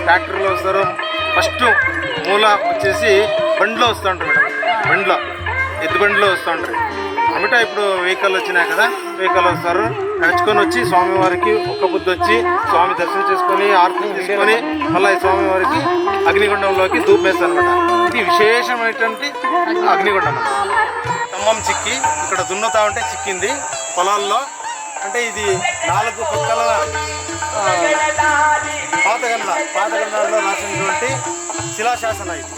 ట్రాక్టర్లో వస్తారు. ఫస్ట్ మూల వచ్చేసి బండిలో వస్తూ ఉంటారు మేడం. బండిలో ఎద్దు బండిలో వస్తూ ఉంటారు అన్నమాట. ఇప్పుడు వెహికల్ వచ్చినాయి కదా, వెహికల్ వస్తారు, నడుచుకొని వచ్చి స్వామివారికి ఒక్క బుద్ధి వచ్చి స్వామి దర్శనం చేసుకొని ఆరతి తీసుకొని మళ్ళీ స్వామివారికి అగ్నిగుండంలోకి ధూపం వేస్తారు అనమాట. ఇది విశేషమైనటువంటి అగ్నిగుండం అన్నమాట. ఖమ్మం చిక్కి ఇక్కడ దున్నుతా ఉంటే చిక్కింది పొలాల్లో. అంటే ఇది 4 పక్కల పాతగంధాల్లో రాసినటువంటి శిలాశాసన. ఇది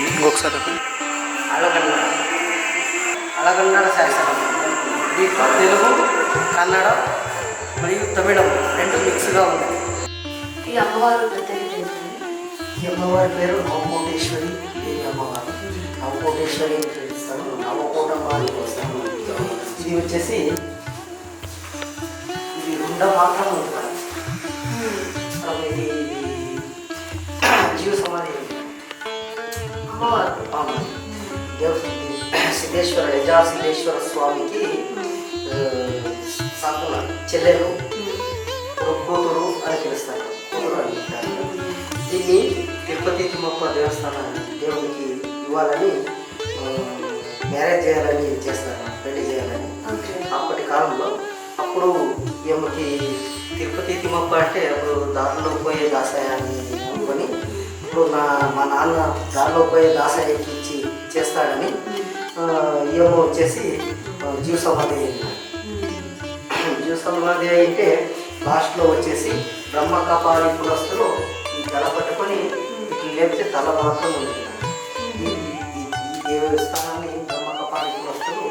ఇంకొకసారి అలగన్నడ శాసనం. దీంట్లో తెలుగు, కన్నడ మరియు తమిళం 2 మిక్స్గా ఉంది. ఈ అమ్మవారు ప్రత్యేకత. ఈ అమ్మవారి పేరు నవకోటేశ్వరి దేవి అమ్మవారు. నవకోటేశ్వరి అని పిలుస్తాము, నవకోటమ్మ అని వస్తాము. ఇది వచ్చేసి ఇది 2 మాత్రం ఉంటుంది. ఇది జీవ సమాధి అమ్మవారు. సిద్ధేశ్వర సిద్ధేశ్వర స్వామికి సాకుల చెల్లెలు కూతురు అని పిలుస్తారు, కూతురు అని చెప్తారు. దీన్ని తిరుపతి తిమ్మప్ప దేవస్థానాన్ని దేవునికి ఇవ్వాలని మ్యారేజ్ చేయాలని చేస్తారు, పెళ్లి చేయాలని. అప్పటి కాలంలో అప్పుడు ఈమెకి తిరుపతి తిమ్మప్ప అంటే అప్పుడు దారిలో పోయే దాసాయాన్ని అనుకొని ఇప్పుడు మా నాన్న దారిలో పోయే దాసాయికి ఇచ్చి చేస్తాడని ఏమో వచ్చేసి జీవ సమాధి అయింది. జీవ సమాధి అయితే లాస్ట్లో వచ్చేసి బ్రహ్మ కపాలి పురస్తులు ఈ తల పట్టుకొని ఇట్లా లేపితే తల మాత్రం ఉంది. ఈ దేవస్థానాన్ని బ్రహ్మ కపాలి పురస్తులు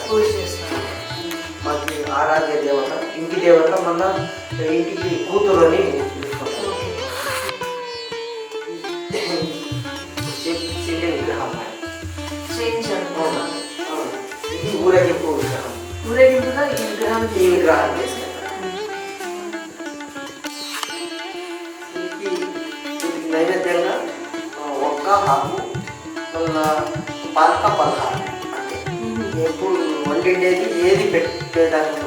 పూజ చేస్తారు. మాకు ఆరాధ్య దేవత, ఇంటి దేవత, మళ్ళా ఇంటికి కూతురు అని పిలుచుకుంటారు. చెల్లి విగ్రహం ఇది ఊరేగింపు విగ్రహం. ఊరేగింపుగా ఈ విగ్రహాన్ని ఈ విగ్రహం చేసుకుంటారు. వీటికి నైవేద్యంగా ఒక్క ఆకు మళ్ళా పాలక పలహారం అంటే ఎప్పుడు వండిండేది ఏది పెట్టేదానికి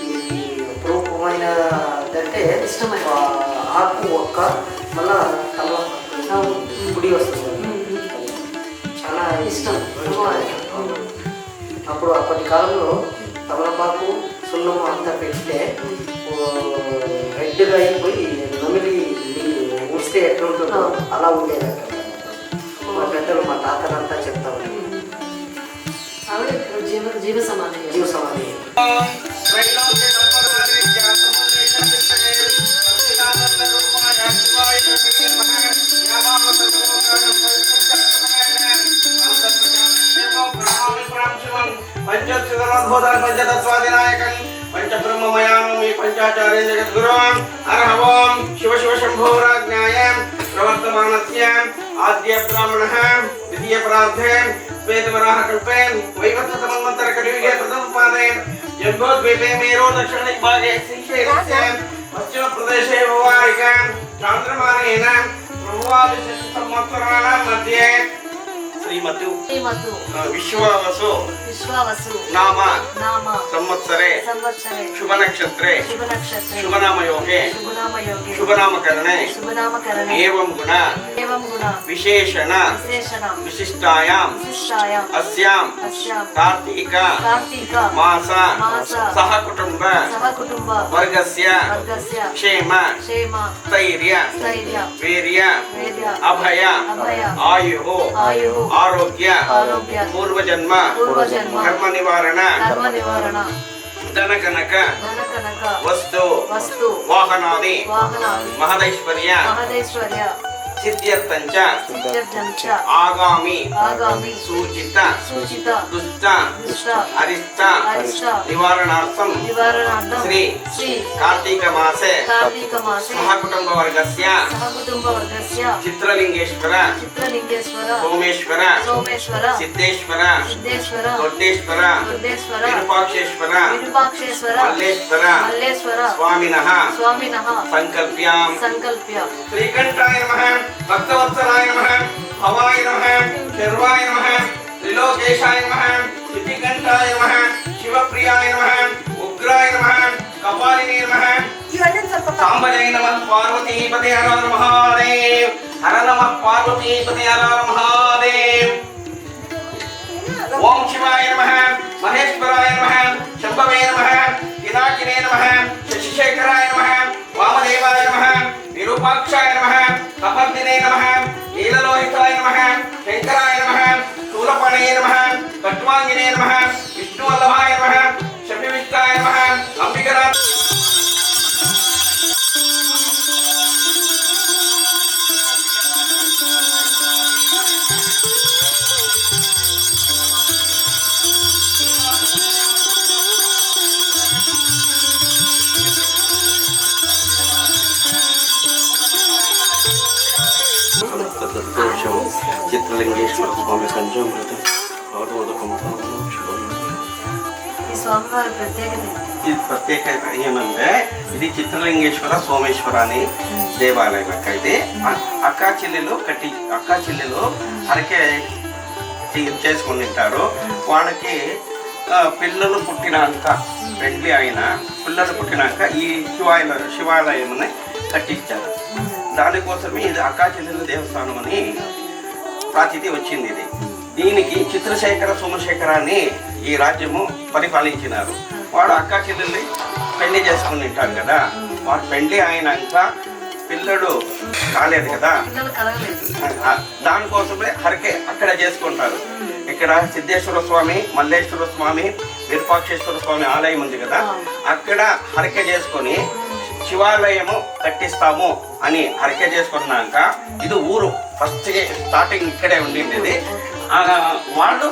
ఇది అపరూపమైనదంటే ఇష్టమైన ఆకు ఒక్క మళ్ళా తల గుడి వస్తుంది. చాలా ఇష్టం. అప్పుడు అప్పటి కాలంలో తమలపాకు సున్నము అంతా పెడితే రెడ్గా అయిపోయి నమిలి ఊస్తే ఎట్లుంటుందో అలా ఉండేది. మా పెద్దలు మా తాతలంతా చెప్తా ఉన్నారు. ఆవిడ జీవ సమాధి. జీవ సమాధి. పంచోత్సవోద్భోదన పంచతత్వాదినాయకం పంచబ్రహ్మమయామి పంచాచార్య జగద్గురుం అర్హవం శివ శివ శంభోరాజ్ఞాయ ప్రవర్తమానస్య ఆద్య బ్రాహ్మణః ద్వితీయ ప్రార్థే శ్వేతవరాహ కల్పే వైవస్వతమన్వంతర కలియుగే ప్రథమ పాదే జంబోద్వీపే మేరో దక్షిణ దిగ్భాగే శ్రీశైలస్య పశ్చిమ ప్రదేశే భవారిక చాంద్రమానేన ప్రభువాది సంవత్సరాణాం మధ్యే శ్రీమతు విశ్వావసు నామ సంవత్సరే శుభ నక్షత్రే శుభనామయోగే శుభనామకరణే ఏవం గుణ విశేషణ విశిష్టాయాం అస్యాం కార్తీక మాస సహ కుటుంబ వర్గస్య క్షేమ స్థైర్య వీర్య అభయ ఆయు ఆరోగ్య పూర్వజన్మ కర్మ నివారణ ధన కనక వస్తు వాహనాది మహదైశ్వర్య సిద్ధ్యర్థంచ ఆగామి సూచిత దుష్ట అరిష్ట నివారణార్థం శ్రీ కార్తీక మాసే సహకుటుంబ వర్గస్య చిత్రలింగేశ్వర సోమేశ్వర సిద్ధేశ్వర దొడ్డేశ్వర విరూపాక్షేశ్వర మల్లేశ్వర స్వామినః సంకల్ప్యాం శ్రీకంఠాయ నమః భక్తవత్సలాయ నమః భవాయ నమః శర్వాయ నమః త్రిలోకేశాయ నమః సిద్ధికంఠాయ నమః శివప్రియాయ నమః ఉగ్రాయ నమః కపాలినే నమః సాంబజయ నమః పార్వతీపతే హర హర మహాదేవ్ హర నమః పార్వతీపతే హర హర మహాదేవ్ ఓం శివాయ నమః మహేశ్వరాయ నమః శంభవే నమః పినాకినే నమః శశిశేఖరాయ నమః వామదేవాయ నమః విరూపాక్షాయ నమః కపర్దినే నమః నీలలోహితాయ నమః శంకరాయ నమః శూలపాణయే నమః కట్వాంగినే నమః విష్ణువల్లభాయ నమః శపివిష్టాయ నమః అంబికరా చిత్రలింగేశ్వర స్వామి పంచామృత ఇది ప్రత్యేకత ఏమంటే ఇది చిత్రలింగేశ్వర సోమేశ్వర అని దేవాలయం అయితే అక్కా చెల్లెలు హరకే చేసుకుని ఉంటారు. వాళ్ళకి పిల్లలు పుట్టినాక పెండ్లి అయిన పిల్లలు పుట్టినాక ఈ శివాలయం కట్టించారు. దానికోసమే ఇది అక్కా చెల్లెలు దేవస్థానం అని ప్రాతిథి వచ్చింది. ఇది దీనికి చిత్రశేఖర సోమశేఖర అని ఈ రాజ్యము పరిపాలించినారు. వాడు అక్కా చెల్లెల్ని పెళ్లి చేసుకుని ఉంటారు కదా, వాడు పెళ్లి అయినాక పిల్లడు కాలేదు కదా, దానికోసమే హరకే అక్కడ చేసుకుంటారు. ఇక్కడ ఇక్కడ సిద్ధేశ్వర స్వామి, మల్లేశ్వర స్వామి, విరూపాక్షేశ్వర స్వామి ఆలయం ఉంది కదా, అక్కడ హరక చేసుకొని శివాలయము కట్టిస్తాము అని హరక చేసుకున్నాక, ఇది ఊరు ఫస్ట్ స్టార్టింగ్ ఇక్కడే ఉండింది. వాళ్ళు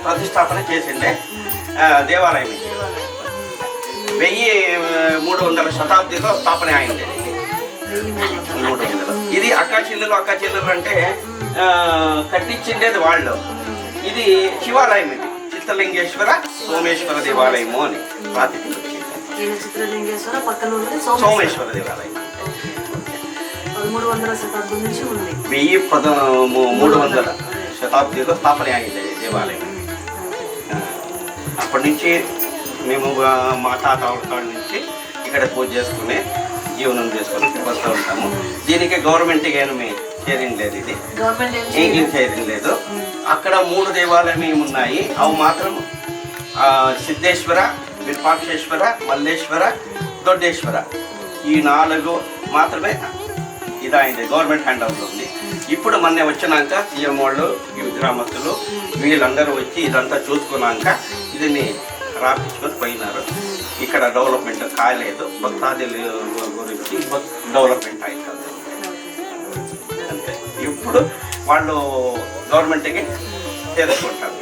ప్రతిష్టాపన చేసిండే దేవాలయం 1300 శతాబ్దిలో స్థాపన అయింది. 300 ఇది అక్క చెల్లెలు అంటే కట్టించిండేది వాళ్ళు. ఇది శివాలయం, ఇది చిత్రలింగేశ్వర సోమేశ్వర దేవాలయము అని ప్రాతినిధ్యం చిత్రలింగేశ్వర పక్కన సోమేశ్వర దేవాలయం 1300 శతాబ్దం నుంచి ఉంది. 1300 శతాబ్దిలో స్థాపన అయింది దేవాలయం. అప్పటి నుంచి మేము మా తాత కాడి నుంచి ఇక్కడ పూజ చేసుకుని జీవనం చేసుకుని వస్తూ ఉంటాము. దీనికి గవర్నమెంట్ ఏమి చేరింగ్ లేదు, ఇది ఏం చేరింగ్ లేదు. అక్కడ 3 దేవాలయం ఉన్నాయి. అవి మాత్రం సిద్ధేశ్వర, విరూపాక్షేశ్వర, మల్లేశ్వర, దొడ్డేశ్వర, ఈ 4 మాత్రమే ఇదైంది, గవర్నమెంట్ హ్యాండ్ ఓవర్లో ఉంది. ఇప్పుడు మొన్న వచ్చినాక సీఎం వాళ్ళు, ఈ గ్రామస్తులు వీళ్ళందరూ వచ్చి ఇదంతా చూసుకున్నాక దీన్ని రాపించుకొని పోయినారు. ఇక్కడ డెవలప్మెంట్ కాలేదు, భక్తాదుల గురించి డెవలప్మెంట్ అవుతుంది అంతే. ఇప్పుడు వాళ్ళు గవర్నమెంట్కి చేసుకుంటారు,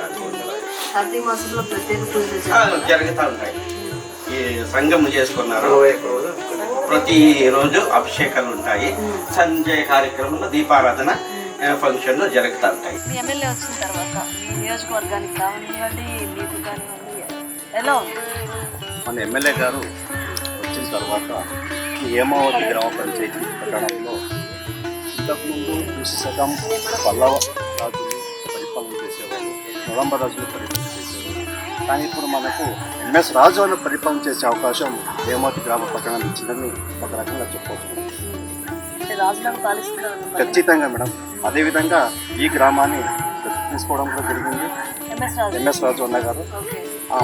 జరుగుతూ ఉంటాయి. ఈ సంఘం చేసుకున్నారు, ప్రతి రోజు అభిషేకాలు ఉంటాయి, సంజయ్ కార్యక్రమంలో దీపారాధన ఫంక్షన్లు జరుగుతూ ఉంటాయి. మీ ఎమ్మెల్యే వచ్చిన తర్వాత మీ నియోజకవర్గానికి కానివ్వండి, మీకు కానివ్వండి, ఎలా ఉంది? మన ఎమ్మెల్యే గారు వచ్చిన తర్వాత ఈ హేమావతి గ్రామ పంచాయతీ పట్టణంలో ఇంతకుముందు కృషి శకం పల్లవ రాజులు పరిపాలన చేసేవాళ్ళు, నవంబ రాజులు పరిపాలన చేసేవాళ్ళు. కానీ ఇప్పుడు మనకు ఎంఎస్ రాజు అని పరిపాలన చేసే అవకాశం హేమావతి గ్రామ పట్టణాలు ఇచ్చిందని ఒక రకంగా చెప్పవచ్చు. ఖచ్చితంగా మేడం. అదేవిధంగా ఈ గ్రామాన్ని తీసుకోవడం కూడా జరిగింది ఎంఎస్ రాజు అన్న గారు.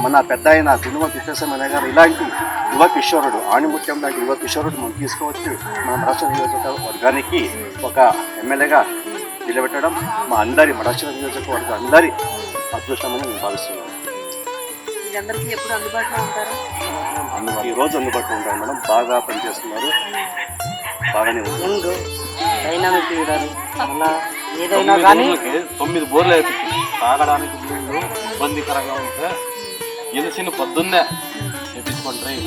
మన పెద్ద ఆయన గుణమ తిప్పేశ్వరం అన్న గారు ఇలాంటి యువ కిషోరుడు, ఆణిముత్యం లాంటి యువ కిషోరుడు మనం తీసుకువచ్చి మన రాష్ట్ర నియోజకవర్గానికి ఒక ఎమ్మెల్యేగా నిలబెట్టడం మా రాష్ట్ర నియోజకవర్గ అందరి అదృష్టమని నేను భావిస్తున్నాను. ఈ రోజు అందుబాటులో ఉంటారు మేడం. బాగా పనిచేస్తున్నారు, బాగానే ఉంది. డైనామిక్ లీడర్ అలా ఏదైనా కానీ 9 బోర్లు వేపించింది. తాగడానికి నీళ్ళు ఇబ్బందికరంగా ఉంటే ఎలిసిన పొద్దున్నే వేపించుకుంటారు.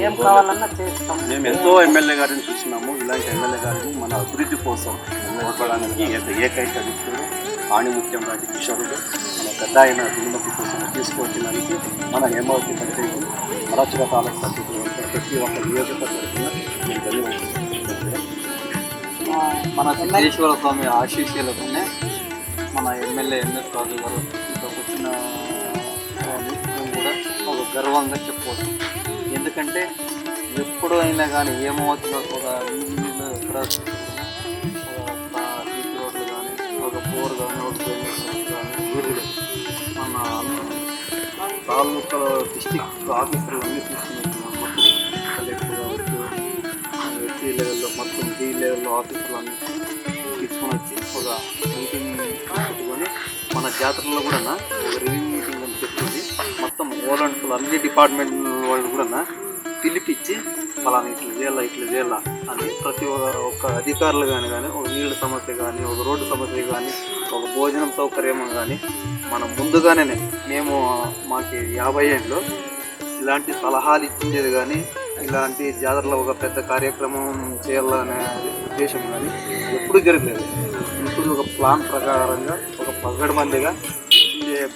ఏం కావాలన్నా చేస్తాం. మేము ఎంతో ఎమ్మెల్యే గారిని చూస్తున్నాము. ఇలాంటి ఎమ్మెల్యే గారిని మన అభివృద్ధి కోసం ఓడడానికి ఏకైక వ్యక్తులు ఆణిముత్యం లాంటి కిషోరుడు, మన పెద్ద ఆయన దిగుమతి కోసం తీసుకువచ్చినందుకు మన హేమావతి పంచాయతీ మరాచుల తాలూకు పంచాయతీ ప్రతి ఒక్క నియోజకవర్గం నేను ధన్యవాదాలు. మన సిద్ధేశ్వర స్వామి ఆశీస్సులతోనే మన ఎమ్మెల్యే ఎంఎస్ రాజు గారు ఇక్కడికి వచ్చిన మేము కూడా ఒక గర్వంగా చెప్పుకోవచ్చు. ఎందుకంటే ఎప్పుడు అయినా కానీ ఏమవుతుందో ఒక వీధిలో ఎక్కడ బీచ్ రోడ్లు కానీ, ఒక బోర్ కానీ, ఒక కానీ ఊరిలో మన తాలూకా డిస్టిక్ ఆఫీసర్లు అన్నీ తీసుకుని వచ్చినాం. మొత్తం కలెక్టర్ కావచ్చు, ఎస్సీ లెవెల్లో మొత్తం డి లెవెల్లో ఆఫీసర్లు అన్నీ తీసుకొని వచ్చి ఒక మీటింగ్ పెట్టుకొని మన జాతరలో కూడా ఒక రివ్యూ మీటింగ్ అని చెప్పింది. మొత్తం వాలంటీర్లు అన్ని డిపార్ట్మెంట్ వాళ్ళు కూడా పిలిపించి ఫలానా ఇట్లా చేయాల అని ప్రతి ఒక్క అధికారులు కానీ ఒక నీళ్ళ సమస్య కానీ, ఒక రోడ్డు సమస్య కానీ, ఒక భోజనం సౌకర్యం కానీ మనం ముందుగానే మేము మాకు 50 ఏళ్ళు ఇలాంటి సలహాలు ఇచ్చిండేది కానీ, ఇలాంటి జాతరలో ఒక పెద్ద కార్యక్రమం చేయాలనే ఉద్దేశం కానీ ఎప్పుడూ జరగలేదు. ఇప్పుడు ఒక ప్లాన్ ప్రకారంగా ఒక పగడమందిగా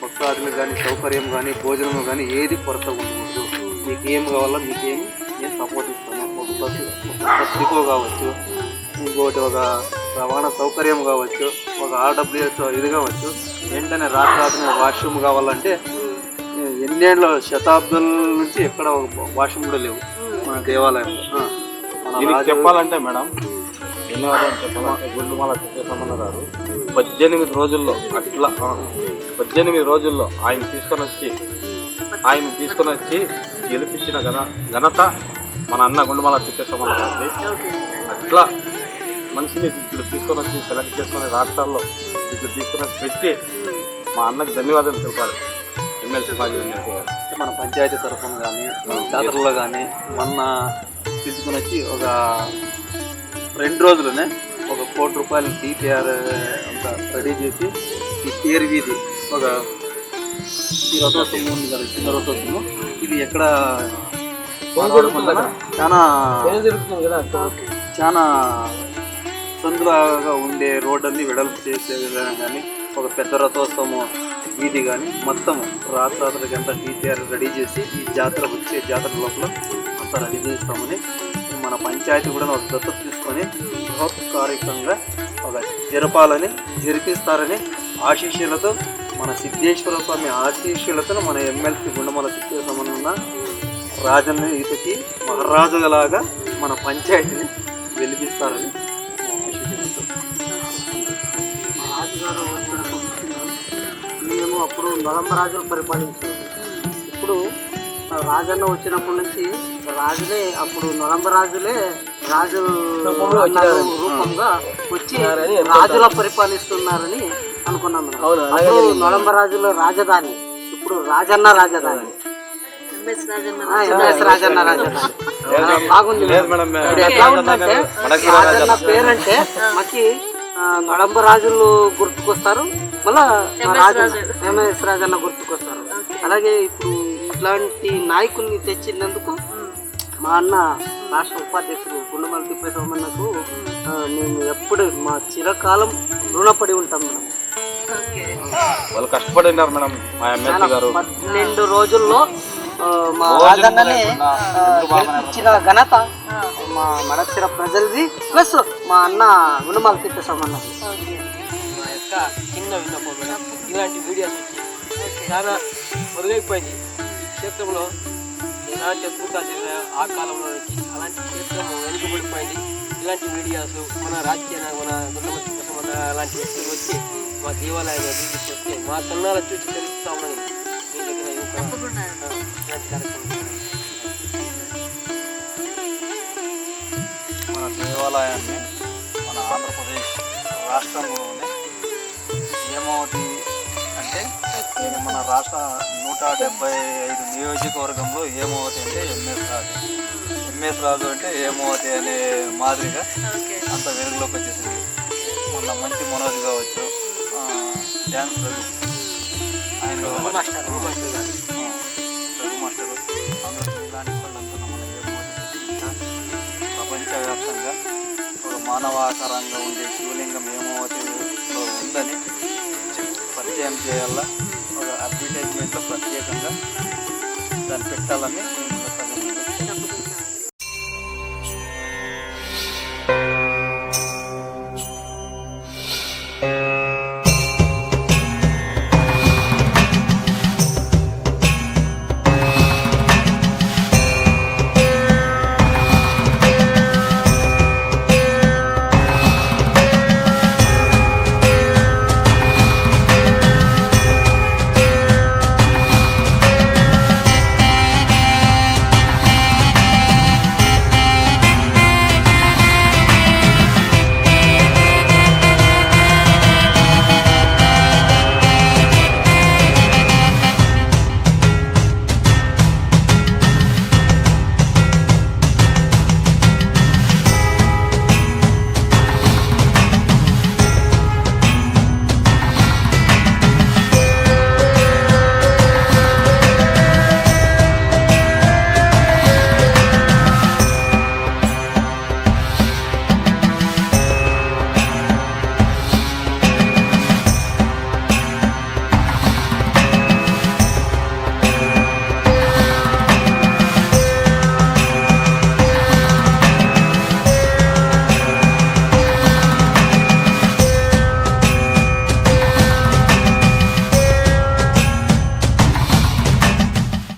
భక్తాదులు కానీ, సౌకర్యం కానీ, భోజనం కానీ ఏది కొరత ఉండకూడదు. మీకు ఏం కావాలో మీకేమి నేను సపోర్ట్ ఇస్తాను. ఒక బస్ డిపో కావచ్చు, ఇంకోటి ఒక రవాణా సౌకర్యం కావచ్చు, ఒక ఆర్డబ్ల్యూఎస్ ఇది కావచ్చు, వెంటనే రాత్రి వాష్రూమ్ కావాలంటే ఎన్నేళ్ళ శతాబ్దాల నుంచి ఎక్కడ ఒక వాష్రూమ్ కూడా లేవు మన దేవాలయంలో. చెప్పాలంటే మేడం ధన్యవాదాలు చెప్పాలంటే గుండుమాల తిప్పేశ్వరమ్మ గారు 18 రోజుల్లో అట్లా 18 రోజుల్లో ఆయన తీసుకొని వచ్చి గెలిపించిన ఘనత మన అన్న గుండుమాల తిప్పేశ్వరమ్మ గారిది. అట్లా మనిషిని ఇట్లా తీసుకొని వచ్చి సెలెక్ట్ చేసుకుని రాష్ట్రాల్లో ఇట్లా తీసుకొని పెట్టి మా అన్నకు ధన్యవాదాలు తెలపాలి. ఎమ్మెల్సీ మాజీ ఎమ్మెల్సీ గారు మన పంచాయతీ తరఫున కానీ జాతరలో కానీ మొన్న తీసుకుని వచ్చి ఒక 2 రోజులనే ఒక 1 కోటి రూపాయలు DPR అంతా రెడీ చేసి ఈ తేరు వీధి ఒక ఈ రథోత్సవం ఉంది కదా, చిన్న రథోత్సవం, ఇది ఎక్కడ చాలా సందులాగా ఉండే రోడ్డన్ని వెడల్పు చేసే విధానం కానీ, ఒక పెద్ద రథోత్సవం వీధి కానీ మొత్తం రాత్రికి అంతా DPR రెడీ చేసి ఈ జాతర వచ్చే జాతర లోపల అంతా రెడీ చేస్తామని మన పంచాయతీ కూడా ఒక దత్తత తీసుకొని బృహత్కారికంగా ఒక జరిపిస్తారని ఆశీస్సులతో మన సిద్ధేశ్వర స్వామి ఆశీస్సులతో మన ఎమ్మెల్సీ గుండమల తిప్పేశామన్న రాజన్న ఈతకి మహారాజులాగా మన పంచాయతీని వెలిపిస్తారని మేము అప్పుడు నలంబరాజులు పరిపాలించాము. ఇప్పుడు రాజన్న వచ్చినప్పటి నుంచి రాజులే, అప్పుడు నలంబరాజులే రాజు రూపంగా వచ్చి రాజుల పరిపాలిస్తున్నారని అనుకున్నాం. అప్పుడు నలంబరాజుల రాజధాని, ఇప్పుడు రాజన్న రాజధాని, ఎంఎస్ రాజన్న రాజధాని. బాగుంది. ఎట్లా ఉందంటే రాజన్న పేరంటే మాకి నలంబరాజులు గుర్తుకొస్తారు, మళ్ళా ఎంఎస్ రాజన్న గుర్తుకొస్తారు. అలాగే ఇప్పుడు ఇట్లాంటి నాయకుల్ని తెచ్చినందుకు మా అన్న రాష్ట్ర ఉపాధ్యక్షుడు గుండమల తిప్పేశమ్మన్నకు మేము ఎప్పుడు మా చిరకాలం రుణపడి ఉంటాం మేడం. వాళ్ళు కష్టపడినారు మేడం. మా ఎమ్మెల్సీ గారు 12 రోజుల్లో మా రాజన్ననే ఇచ్చిన ఘనత మా మడక్షర ప్రజలది, ప్లస్ మా అన్న గుండమల తిప్పేశమ్మన్నది. మా యొక్క చిన్న విన్నపం మేడం, ఇలాంటి వీడియోస్ వచ్చి చాలా మెరుగైపోయింది. ఈ క్షేత్రంలో ఎలాంటి అద్భుతాలు జరిగినాయో ఆ కాలంలో నుంచి అలాంటి క్షేత్రం వెనుకబడిపోయింది. ఇలాంటి వీడియోస్ మన రాజకీయ మన గుండమల అలాంటి వ్యక్తులు వచ్చి మా దేవాలయాన్ని అభివృద్ధి చేస్తే మా కన్నాల చూసి తెలుస్తామని మీ దగ్గర ఇలాంటి కార్యక్రమం మన దేవాలయాన్ని మన ఆంధ్రప్రదేశ్ రాష్ట్రంలోనే హేమావతి అంటే మన రాష్ట్ర 175 నియోజకవర్గంలో హేమావతి అంటే ఎంఎస్ రాజు అంటే హేమావతి అనే మాదిరిగా అంత వెలుగులోకి వచ్చేసింది. మన మంచి మనోజ్ కావచ్చు, డ్యాన్స్ రఘు, ఆయన రఘు మాస్టరు, అందరూ ఇలాంటి వాళ్ళంతా మన హేమావతి ప్రపంచవ్యాప్తంగా ఒక మానవాకారంగా ఉండే శివలింగం హేమావతిలో ఉందని పరిచయం చేయాలా, ఒక అడ్వర్టైజ్మెంట్లో ప్రత్యేకంగా దాన్ని పెట్టాలని